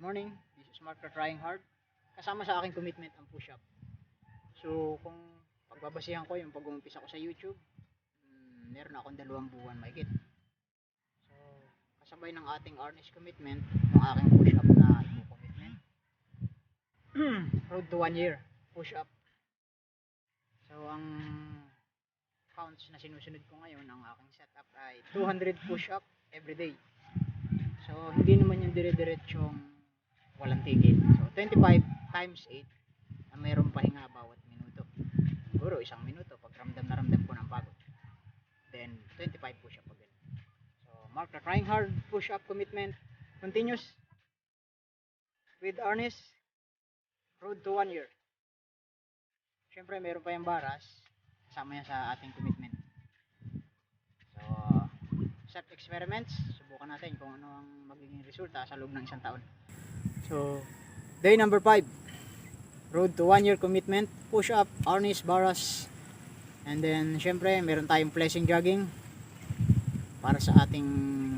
Good morning, this is Mark Trying Hard. Kasama sa aking commitment ang push-up. So, kung pagbabasihan ko yung pag-uumpisa ko sa YouTube, meron akong 2 buwan mahigit. So, kasabay ng ating earnest commitment, yung aking push-up na commitment. Road to 1 year, push-up. So, ang counts na sinusunod ko ngayon, ang aking setup ay 200 push-up every day. So, hindi naman yung dire-diretsong walang tigil. So, 25 times 8 na mayroong pahinga bawat minuto. Siguro 1 minuto pag ramdam na ramdam ko ng pagod. Then, 25 push-up again. So, Mark the Trying Hard push-up commitment continues with earnest road to 1 year. Siyempre, mayroon pa yung baras. Kasama yan sa ating commitment. So, self-experiments. Subukan natin kung ano ang magiging resulta sa loob ng 1 taon. So, day number 5. Road to 1 year commitment. Push up, earnest, baras. And then, syempre, meron tayong flexing jogging para sa ating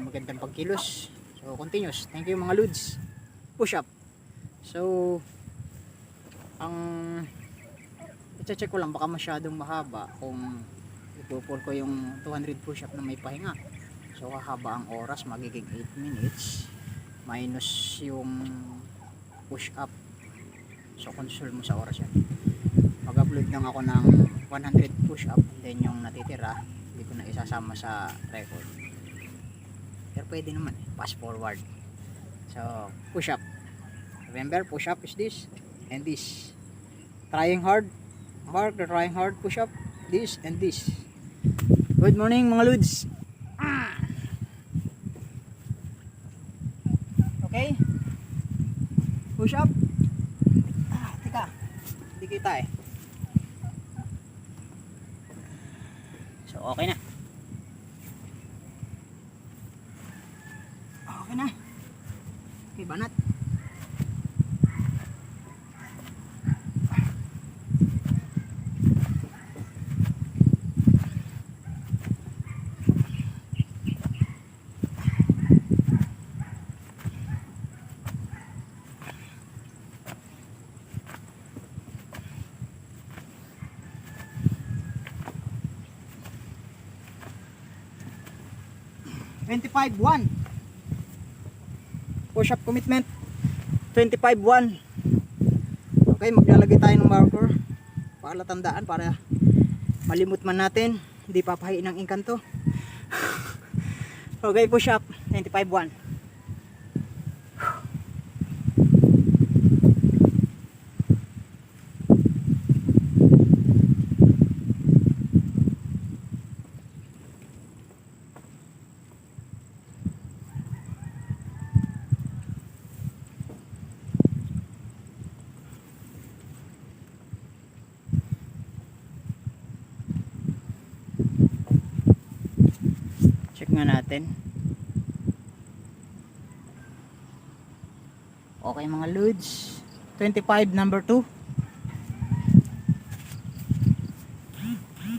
magandang pagkilos. So, continuous. Thank you mga Lods. Push up. So, ang i-check ko lang baka masyadong mahaba kung ipupul ko yung 200 push up na may pahinga. So, hahaba ang oras, magiging 8 minutes minus yung push up. So, console mo sa oras yan. Mag-upload lang ako ng 100 push up, and then yung natitira hindi ko na isasama sa record. Pero pwede naman, fast forward. So, push up. Remember, push up is this and this. Trying hard. Mark the Trying Hard push up, this and this. Good morning mga Lods. Okay, push up. Teka, hindi kita eh. So okay na. Okay na. Okay, banat. $25,1 push up commitment. 25,1. Okay, maglalagay tayo ng marker para tandaan, para malimot man natin, hindi papahiin ng engkanto. Okay, push up 25,1. Check nga natin. Okay mga Lods, 25 number 2.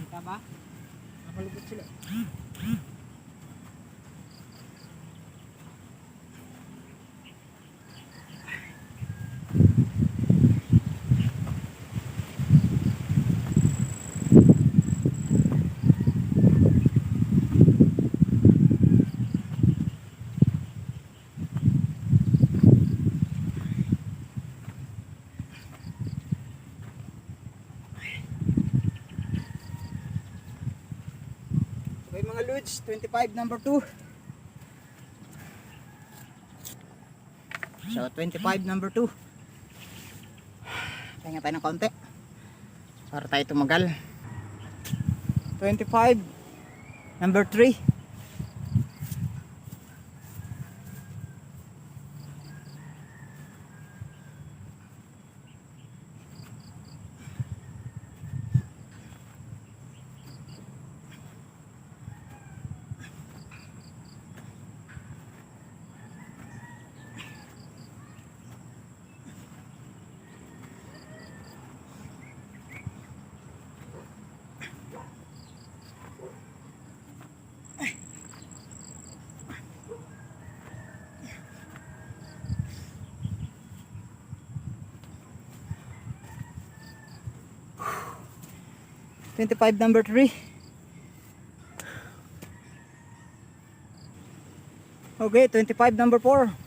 Kita ba? Nakalubot sila. Okay mga Lods, 25 number 2. So 25 number 2. Pahinga tayo ng kaunti para tayo tumagal. 25 number 3. 25 number 3. Okay, 25 number 4.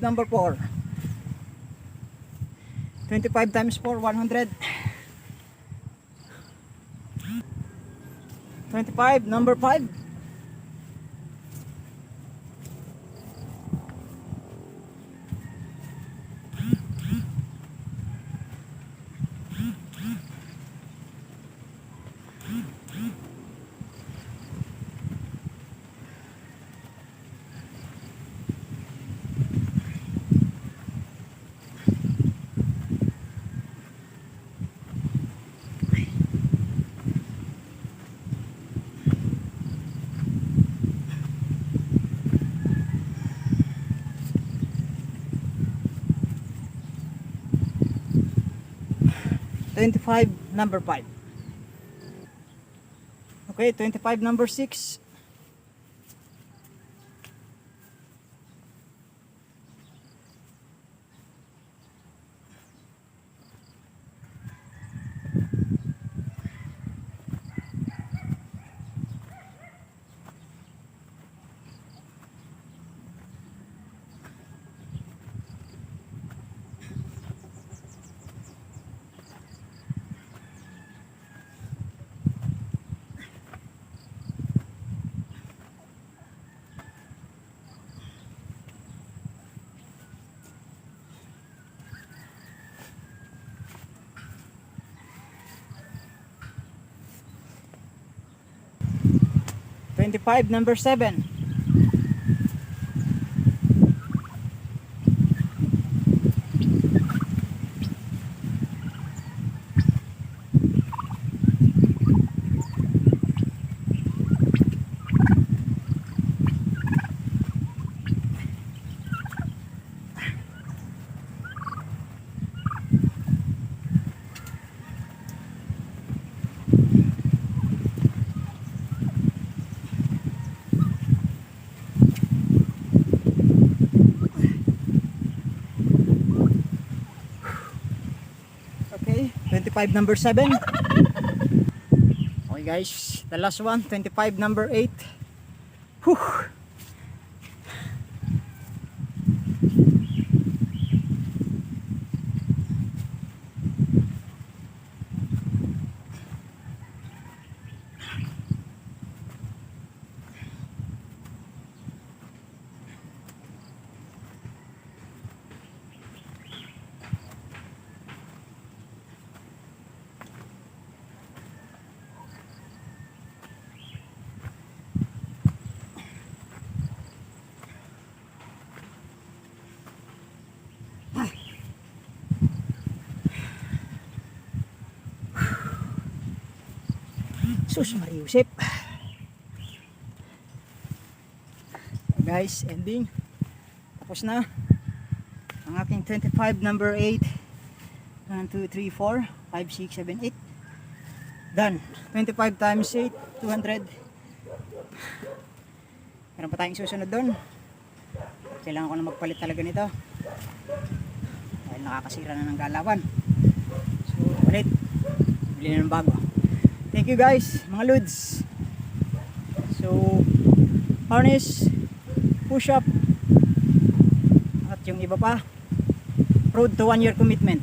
Number 4. 25 times 4, 100. 25 number 5. Number 5. Okay, 25 number 6. Number 7. Okay, 25 number 7. Okay guys, the last one, 25 number 8. Whew. Sus Mariusip. Guys, ending. Tapos na ang aking 25 number 8. 1, 2, 3, 4, 5, 6, 7, 8. Done. 25 times 8, 200. Meron pa tayong susunod doon. Kailangan ko na magpalit talaga nito dahil nakakasira na ng galawan. So palit, bili na ng bago. Thank you guys mga lods. So harness, push up, at yung iba pa, road to 1 year commitment,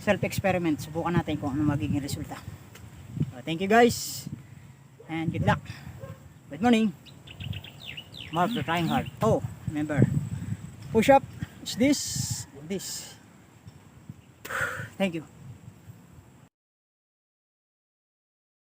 self experiment. Subukan natin kung ano magiging resulta. So, thank you guys and good luck. Good morning. Mark for trying hard. Oh, remember, push up is this. Thank you.